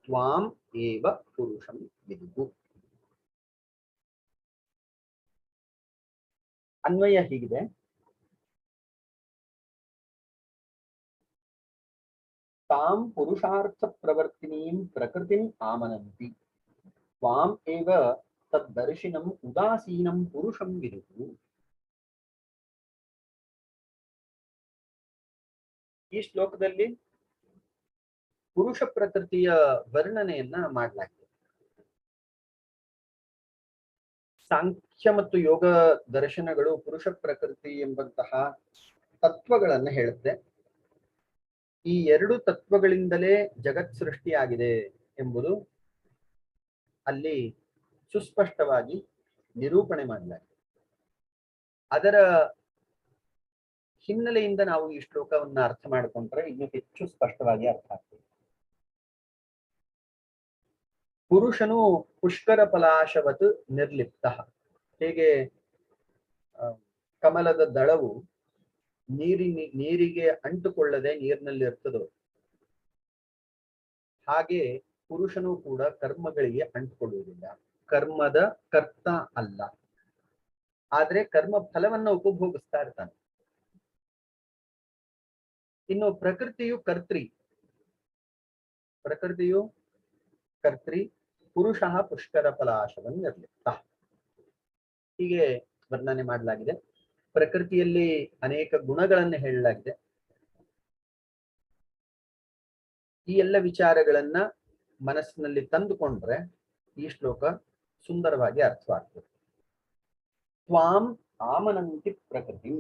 त्वाम् एव पुरुषं विदुः। अन्वय ಹೀಗಿದೆ। तां पुरुषार्थ प्रवर्तिनीं प्रकृतिम् आमनन्ति त्वाम् एव तद्दर्शिनम् उदासीनं पुरुषं विदुः। ಈ ಶ್ಲೋಕದಲ್ಲಿ ಪುರುಷ ಪ್ರಕೃತಿಯ ವರ್ಣನೆಯನ್ನ ಮಾಡಲಾಗಿದೆ। ಸಾಂಖ್ಯ ಮತ್ತು ಯೋಗ ದರ್ಶನಗಳು ಪುರುಷ ಪ್ರಕೃತಿ ಎಂಬಂತಹ ತತ್ವಗಳನ್ನು ಹೇಳುತ್ತೆ। ಈ ಎರಡು ತತ್ವಗಳಿಂದಲೇ ಜಗತ್ ಸೃಷ್ಟಿಯಾಗಿದೆ ಎಂಬುದು ಅಲ್ಲಿ ಸುಸ್ಪಷ್ಟವಾಗಿ ನಿರೂಪಣೆ ಮಾಡಲಾಗಿದೆ। ಅದರ ಹಿನ್ನೆಲೆಯಿಂದ ನಾವು ಈ ಶ್ಲೋಕವನ್ನ ಅರ್ಥ ಮಾಡಿಕೊಂಡ್ರೆ ಇನ್ನೂ ಹೆಚ್ಚು ಸ್ಪಷ್ಟವಾಗಿ ಅರ್ಥ ಆಗ್ತದೆ। ಪುರುಷನು ಪುಷ್ಕರ ಪಲಾಶವತ್ ನಿರ್ಲಿಪ್ತ, ಹೇಗೆ ಕಮಲದ ದಳವು ನೀರಿಗೆ ಅಂಟುಕೊಳ್ಳದೆ ನೀರಿನಲ್ಲಿ ಇರ್ತದೋ ಹಾಗೆ ಪುರುಷನು ಕೂಡ ಕರ್ಮಗಳಿಗೆ ಅಂಟುಕೊಳ್ಳುವುದಿಲ್ಲ। ಕರ್ಮದ ಕರ್ತ ಅಲ್ಲ, ಆದ್ರೆ ಕರ್ಮ ಫಲವನ್ನ ಉಪಭೋಗಿಸ್ತಾ ಇರ್ತಾನೆ। ಇನ್ನು ಪ್ರಕೃತಿಯು ಕರ್ತೃ, ಪ್ರಕೃತಿಯು ಕರ್ತೃ, ಪುರುಷ ಪುಷ್ಕರ ಫಲಾಶವನ್ ನಿರ್ಲಿಪ್ತ, ಹೀಗೆ ವರ್ಣನೆ ಮಾಡಲಾಗಿದೆ। ಪ್ರಕೃತಿಯಲ್ಲಿ ಅನೇಕ ಗುಣಗಳನ್ನು ಹೇಳಲಾಗಿದೆ। ಈ ಎಲ್ಲ ವಿಚಾರಗಳನ್ನ ಮನಸ್ಸಿನಲ್ಲಿ ತಂದುಕೊಂಡ್ರೆ ಈ ಶ್ಲೋಕ ಸುಂದರವಾಗಿ ಅರ್ಥವಾಗ್ತದೆ. ತ್ವಾಂ ಆಮನಂತಿ ಪ್ರಕೃತಿ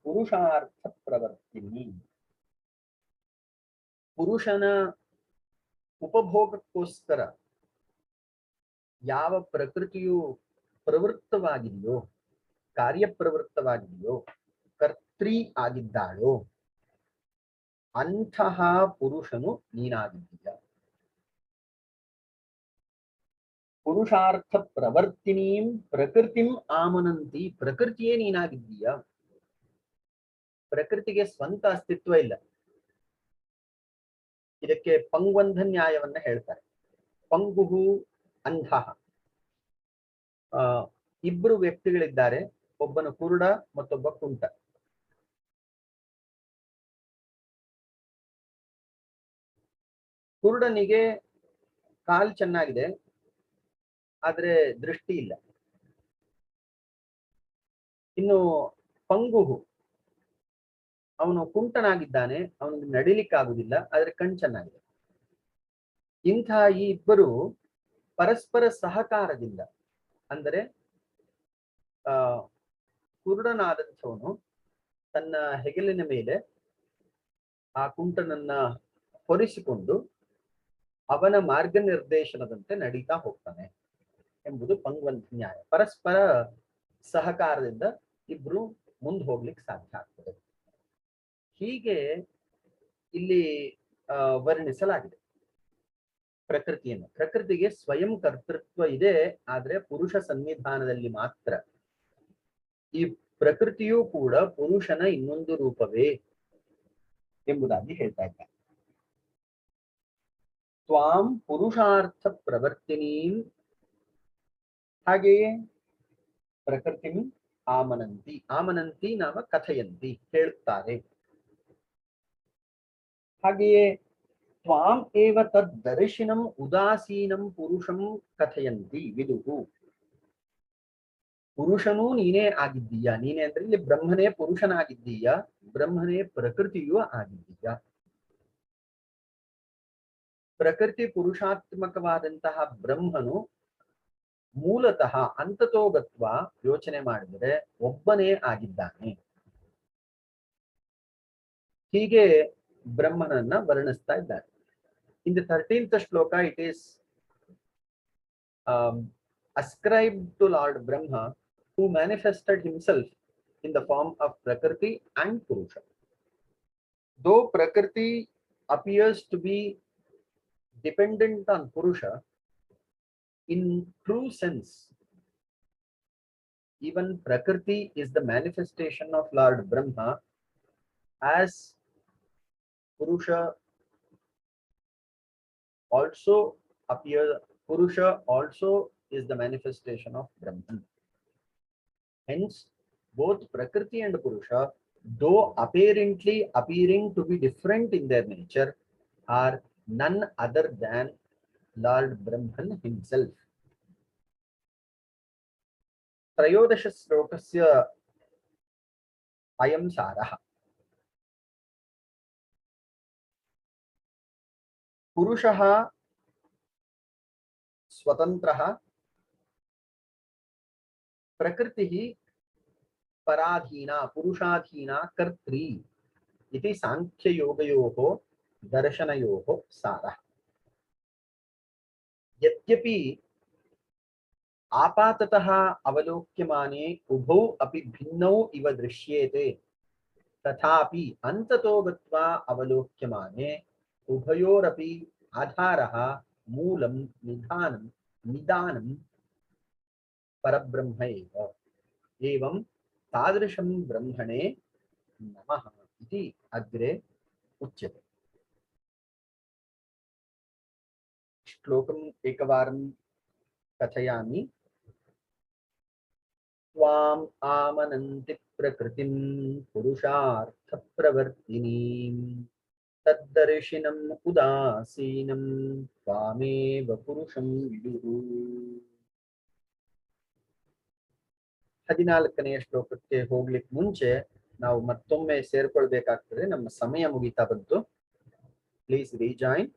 ಪುರುಷಾರ್ಥ ಪ್ರವರ್ತಿನಿ. ಪುರುಷನ ಉಪಭೋಗಕ್ಕೋಸ್ಕರ ಯಾವ ಪ್ರಕೃತಿಯು ಪ್ರವೃತ್ತವಾಗಿದೆಯೋ, ಕಾರ್ಯಪ್ರವೃತ್ತವಾಗಿದೆಯೋ, ಕರ್ತೃ ಆಗಿದ್ದಾಳೋ ಅಂತಹ ಪುರುಷನು ನೀನಾಗಿದ್ದೀಯ. ಪುರುಷಾರ್ಥ ಪ್ರವರ್ತಿನೀಂ ಪ್ರಕೃತಿಂ ಆಮನಂತಿ. ಪ್ರಕೃತಿಯೇ ನೀನಾಗಿದ್ದೀಯ. ಪ್ರಕೃತಿಗೆ ಸ್ವಂತ ಅಸ್ತಿತ್ವ ಇಲ್ಲ. ಇದಕ್ಕೆ ಪಂಗ್ವಂಧ ನ್ಯಾಯವನ್ನ ಹೇಳ್ತಾರೆ. ಪಂಗುಹು ಅಂಧಃ. ಇಬ್ರು ವ್ಯಕ್ತಿಗಳಿದ್ದಾರೆ, ಒಬ್ಬನು ಕುರುಡ ಮತ್ತೊಬ್ಬ ಕುಂಟ. ಕುರುಡನಿಗೆ ಕಾಲ್ ಚೆನ್ನಾಗಿದೆ, ಆದ್ರೆ ದೃಷ್ಟಿ ಇಲ್ಲ. ಇನ್ನು ಪಂಗುಹು, ಅವನು ಕುಂಟನಾಗಿದ್ದಾನೆ, ಅವನಿಗೆ ನಡಿಲಿಕ್ಕಾಗುದಿಲ್ಲ, ಆದ್ರೆ ಕಣ್ ಚೆನ್ನಾಗಿದೆ. ಇಂಥ ಈ ಇಬ್ಬರು ಪರಸ್ಪರ ಸಹಕಾರದಿಂದ, ಅಂದರೆ ಕುರುಡನಾದಂಥವನು ತನ್ನ ಹೆಗಲಿನ ಮೇಲೆ ಆ ಕುಂಟನನ್ನ ಹೊರಿಸಿಕೊಂಡು ಅವನ ಮಾರ್ಗನಿರ್ದೇಶನದಂತೆ ನಡೀತಾ ಹೋಗ್ತಾನೆ ಎಂಬುದು ಪಂಗ್ವಂತ ನ್ಯಾಯ. ಪರಸ್ಪರ ಸಹಕಾರದಿಂದ ಇಬ್ರು ಮುಂದೆ ಹೋಗ್ಲಿಕ್ಕೆ ಸಾಧ್ಯ ಆಗ್ತದೆ. ಹೀಗೆ ಇಲ್ಲಿ ವರ್ಣಿಸಲಾಗಿದೆ ಪ್ರಕೃತಿಯನ್ನು. ಪ್ರಕೃತಿಗೆ ಸ್ವಯಂ ಕರ್ತೃತ್ವ ಇದೆ, ಆದ್ರೆ ಪುರುಷ ಸನ್ನಿಧಾನದಲ್ಲಿ ಮಾತ್ರ. ಈ ಪ್ರಕೃತಿಯೂ ಕೂಡ ಪುರುಷನ ಇನ್ನೊಂದು ರೂಪವೇ ಎಂಬುದಾಗಿ ಹೇಳ್ತಾ ಇದ್ದಾರೆ. ತ್ವಾಂ ಪುರುಷಾರ್ಥ ಪ್ರವರ್ತಿನೀಂ, ಹಾಗೆಯೇ ಪ್ರಕೃತಿಂ ಆಮನಂತಿ. ಆಮನಂತಿ ನಾಮ ಕಥಯಂತಿ, ಹೇಳುತ್ತಾರೆ. ಹಾಗೆಯೇ ತ್ವಾಂ ಏವ ತದ್ ದರ್ಶಿನಂ ಉದಾಸೀನಂ ಪುರುಷಂ ಕಥಯಂತಿ ವಿದುಹು. ಪುರುಷನೂ ನೀನೇ ಆಗಿದ್ದೀಯ. ನೀನೇ ಅಂದ್ರೆ ಇಲ್ಲಿ ಬ್ರಹ್ಮನೇ ಪುರುಷನಾಗಿದ್ದೀಯ, ಬ್ರಹ್ಮನೇ ಪ್ರಕೃತಿಯೂ ಆಗಿದ್ದೀಯ. ಪ್ರಕೃತಿ ಪುರುಷಾತ್ಮಕವಾದಂತಹ ಬ್ರಹ್ಮನು ಮೂಲತಃ ಅಂತತೋಗತ್ವ ಯೋಚನೆ ಮಾಡಿದರೆ ಒಬ್ಬನೇ ಆಗಿದ್ದಾನೆ. ಹೀಗೆ ಬ್ರಹ್ಮನನ್ನ ವರ್ಣಿಸ್ತಾ ಇದ್ದಾರೆ. In the 13th shloka, it is ascribed to Lord Brahma, who manifested himself in the form of Prakriti and Purusha. Though Prakriti appears to be dependent on Purusha, in true sense, even Prakriti is the manifestation of Lord Brahma, as Purusha also appears. Purusha also is the manifestation of Brahman. Hence, both Prakriti and Purusha, though apparently appearing to be different in their nature, are none other than Lord Brahman himself. त्रयोदश श्लोकस्य अयं सारः. पुरुषः स्वतन्त्रः, प्रकृतिः पराधीना पुरुषाधीना कर्त्री इति सांख्ययोगयोः दर्शनयोः सारः. यद्यपि आपाततः अवलोक्यमाने उभौ अपि भिन्नौ इव दृश्येते, तथापि अन्ततो गत्वा अवलोक्यमाने उभयोरपि आधारः मूलं निदानं परब्रह्म एव. एवं तादृशं ब्रह्मणे नमः इति अग्रे उच्यते. श्लोकम् एकवारं कथयामि. त्वाम् आमनन्ति प्रकृतिं पुरुषार्थप्रवर्तिनीं, तद्दर्शिनम् उदासीनं त्वामेव पुरुषं विदुः. 14ನೇ ಶ್ಲೋಕಕ್ಕೆ ಹೋಗ್ಲಿಕ್ಕೆ ಮುಂಚೆ ನಾವು ಮತ್ತೊಮ್ಮೆ ಸೇರ್ಕೊಳ್ಬೇಕಾಗ್ತದೆ. ನಮ್ಮ ಸಮಯ ಮುಗಿತಾ ಬಂತು. Please rejoin.